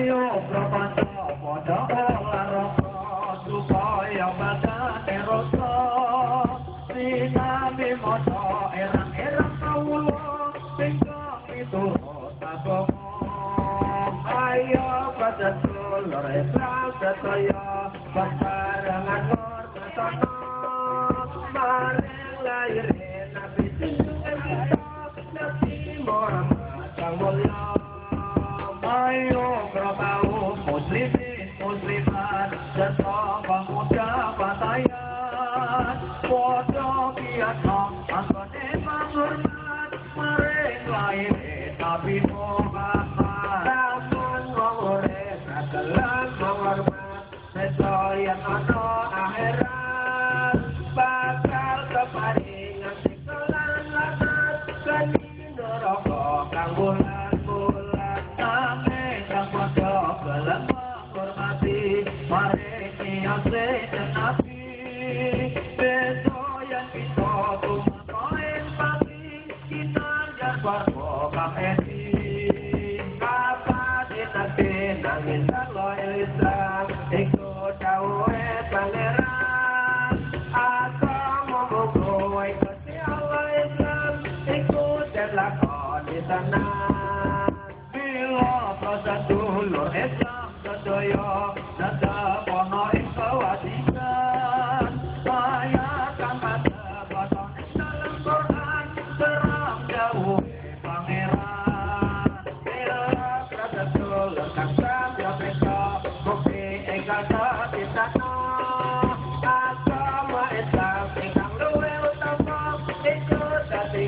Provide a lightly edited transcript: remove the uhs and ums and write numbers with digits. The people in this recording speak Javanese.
Ayo prapanca padha laraka supaya badane rasa sinami maca erang-erang kawula ingkang miturut agama. Ayo padha dulur Islam sedaya bebarengan ngertono maring laire Nabi Junjungan kita Nabi Muhammad sang mulya. Ayo kaum muslimin muslimat serta pemuda batayan padha kiyata anggone manghormat maring laire Nabi Muhammad. Lamun wong urip dagelan manghormat sedaya ana akhirat bakal keparingan siksa lan laknat geni neraka kang bulan-bulan. Yang pada gelem menghormati maring niate Nabi besoyan kita kumakoen pagi kinanjan warga kang edi apa dinate nangis lo Islam ikut dawuhe pangeran agama mugo ikut Allah Islam ikut lakon di sana. Dulur Islam sedaya nada pono ing kawasisan ayakan pada batone dalam Quran terang jauh pangeran bila kata dulur kang sabya peka bukti engkang satisana agama Islam ingkang luwih utama ikut dadi